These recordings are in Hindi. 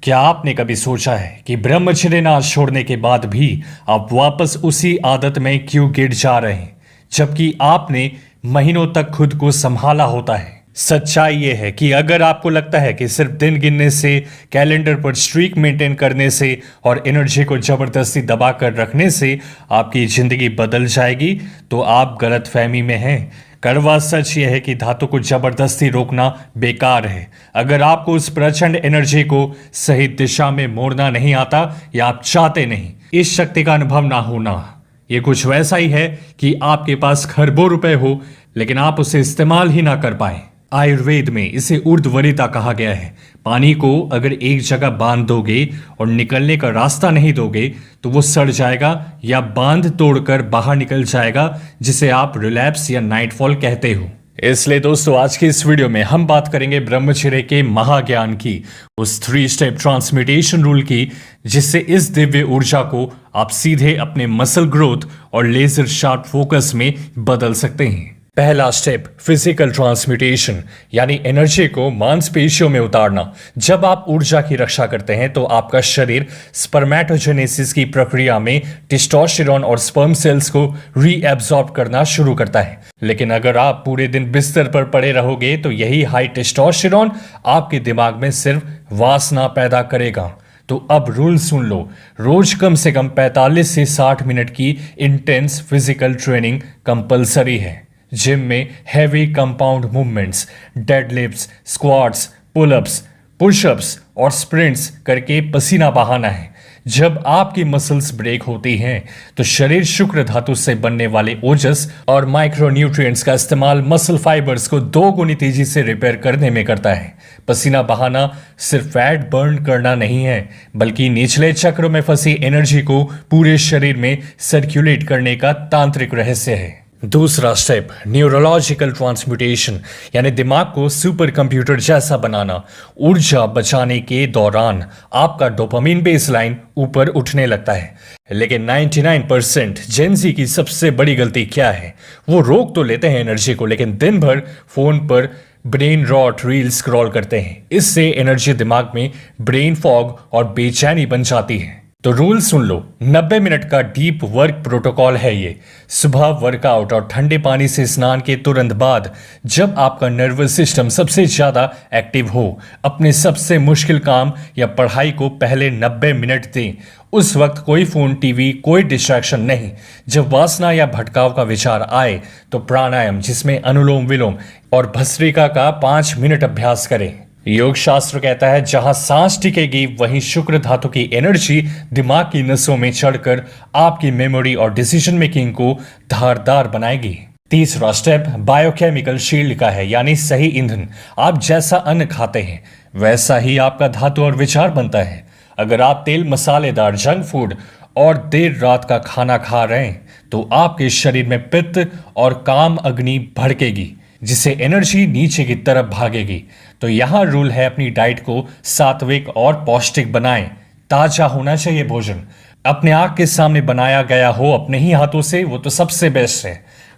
क्या आपने कभी सोचा है कि ब्रह्मचर्य ना छोड़ने के बाद भी आप वापस उसी आदत में क्यों गिर जा रहे हैं, जबकि आपने महीनों तक खुद को संभाला होता है। सच्चाई यह है कि अगर आपको लगता है कि सिर्फ दिन गिनने से, कैलेंडर पर स्ट्रीक मेंटेन करने से और एनर्जी को जबरदस्ती दबा कर रखने से आपकी जिंदगी बदल जाएगी, तो आप गलतफहमी में हैं। कड़वा सच यह है कि धातु को जबरदस्ती रोकना बेकार है। अगर आपको उस प्रचंड एनर्जी को सही दिशा में मोड़ना नहीं आता या आप चाहते नहीं, इस शक्ति का अनुभव ना होना, ये कुछ वैसा ही है कि आपके पास खरबों रुपए हो लेकिन आप उसे इस्तेमाल ही ना कर पाए। आयुर्वेद में इसे ऊर्ध्वरिता कहा गया है। पानी को अगर एक जगह बांध दोगे और निकलने का रास्ता नहीं दोगे तो वो सड़ जाएगा या बांध तोड़कर बाहर निकल जाएगा, जिसे आप रिलैप्स या नाइटफॉल कहते हो। इसलिए दोस्तों, आज की इस वीडियो में हम बात करेंगे ब्रह्मचर्य के महाज्ञान की, उस 3 स्टेप ट्रांसमिटेशन रूल की, जिससे इस दिव्य ऊर्जा को आप सीधे अपने मसल ग्रोथ और लेजर शार्प फोकस में बदल सकते हैं। पहला स्टेप, फिजिकल ट्रांसम्यूटेशन, यानी एनर्जी को मांसपेशियों में उतारना। जब आप ऊर्जा की रक्षा करते हैं तो आपका शरीर स्पर्मेटोजेनेसिस की प्रक्रिया में टेस्टोस्टेरोन और स्पर्म सेल्स को रीएब्सॉर्ब करना शुरू करता है। लेकिन अगर आप पूरे दिन बिस्तर पर पड़े रहोगे तो यही हाई टेस्टोस्टेरोन आपके दिमाग में सिर्फ वासना पैदा करेगा। तो अब रूल सुन लो, रोज कम से कम 45 से 60 मिनट की इंटेंस फिजिकल ट्रेनिंग कंपलसरी है। जिम में heavy compound movements, deadlifts, squats, pullups, pushups और स्प्रिंट्स करके पसीना बहाना है। जब आपकी मसल्स ब्रेक होती हैं तो शरीर शुक्र धातु से बनने वाले ओजस और माइक्रोन्यूट्रिएंट्स का इस्तेमाल मसल फाइबर्स को 2 गुनी तेजी से रिपेयर करने में करता है। पसीना बहाना सिर्फ फैट बर्न करना नहीं है, बल्कि निचले चक्रों में फंसी एनर्जी को पूरे शरीर में सर्कुलेट करने का तांत्रिक रहस्य है। दूसरा स्टेप, न्यूरोलॉजिकल ट्रांसम्यूटेशन, यानी दिमाग को सुपर कंप्यूटर जैसा बनाना। ऊर्जा बचाने के दौरान आपका डोपामिन बेसलाइन ऊपर उठने लगता है, लेकिन 99% जेनजी की सबसे बड़ी गलती क्या है? वो रोक तो लेते हैं एनर्जी को, लेकिन दिन भर फोन पर ब्रेन रॉट रील स्क्रॉल करते हैं। इससे एनर्जी दिमाग में ब्रेन फॉग और बेचैनी बन जाती है। तो रूल सुन लो, 90 मिनट का डीप वर्क प्रोटोकॉल है ये। सुबह वर्कआउट और ठंडे पानी से स्नान के तुरंत बाद, जब आपका नर्वस सिस्टम सबसे ज्यादा एक्टिव हो, अपने सबसे मुश्किल काम या पढ़ाई को पहले 90 मिनट दें। उस वक्त कोई फोन, टीवी, कोई डिस्ट्रैक्शन नहीं। जब वासना या भटकाव का विचार आए तो प्राणायाम, जिसमें अनुलोम विलोम और भस्त्रिका का 5 मिनट अभ्यास करें। योग शास्त्र कहता है, जहां सांस टिकेगी वहीं शुक्र धातु की एनर्जी दिमाग की नसों में चढ़कर आपकी मेमोरी और डिसीजन मेकिंग को धारदार बनाएगी। तीसरा स्टेप बायोकेमिकल शील्ड का है, यानी सही ईंधन। आप जैसा अन्न खाते हैं वैसा ही आपका धातु और विचार बनता है। अगर आप तेल मसालेदार जंक फूड और देर रात का खाना खा रहे हैं तो आपके शरीर में पित्त और काम अग्नि भड़केगी, जिससे एनर्जी नीचे की तरफ भागेगी। तो यहां रूल है, अपनी डाइट को सात्विक और पौष्टिक बनाएं। ताजा होना चाहिए भोजन, अपने आंख के सामने बनाया गया हो अपने ही हाथों से, वो तो सबसे बेस्ट है।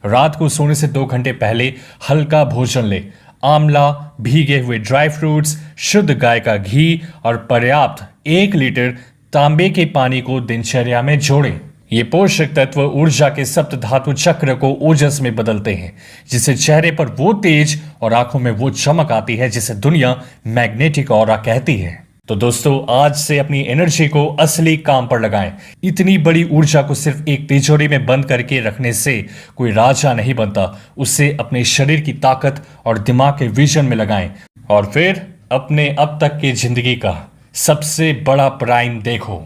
रात को सोने से 2 घंटे पहले हल्का भोजन ले। आंवला, भीगे हुए ड्राई फ्रूट्स, शुद्ध गाय का घी और पर्याप्त 1 लीटर तांबे के पानी को दिनचर्या में जोड़ें। ये पोषक तत्व ऊर्जा के सप्त धातु चक्र को ओजस में बदलते हैं, जिससे चेहरे पर वो तेज और आंखों में वो चमक आती है जिसे दुनिया मैग्नेटिक ऑरा कहती है। तो दोस्तों, आज से अपनी एनर्जी को असली काम पर लगाएं। इतनी बड़ी ऊर्जा को सिर्फ एक तिजोरी में बंद करके रखने से कोई राजा नहीं बनता। उससे अपने शरीर की ताकत और दिमाग के विजन में लगाएं और फिर अपने अब तक की जिंदगी का सबसे बड़ा प्राइम देखो।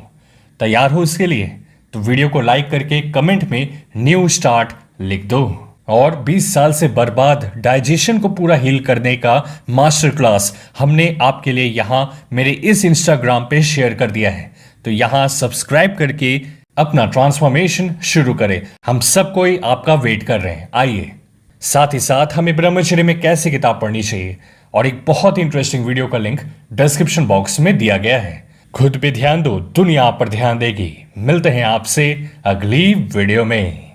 तैयार हो इसके लिए? तो वीडियो को लाइक करके कमेंट में न्यू स्टार्ट लिख दो। और 20 साल से बर्बाद डाइजेशन को पूरा हील करने का मास्टर क्लास हमने आपके लिए यहां मेरे इस इंस्टाग्राम पे शेयर कर दिया है। तो यहां सब्सक्राइब करके अपना ट्रांसफॉर्मेशन शुरू करें। हम सब कोई आपका वेट कर रहे हैं। आइए, साथ ही साथ हमें ब्रह्मचर्य में कैसे किताब पढ़नी चाहिए और एक बहुत इंटरेस्टिंग वीडियो का लिंक डिस्क्रिप्शन बॉक्स में दिया गया है। खुद पे ध्यान दो, दुनिया आप पर ध्यान देगी। मिलते हैं आपसे अगली वीडियो में।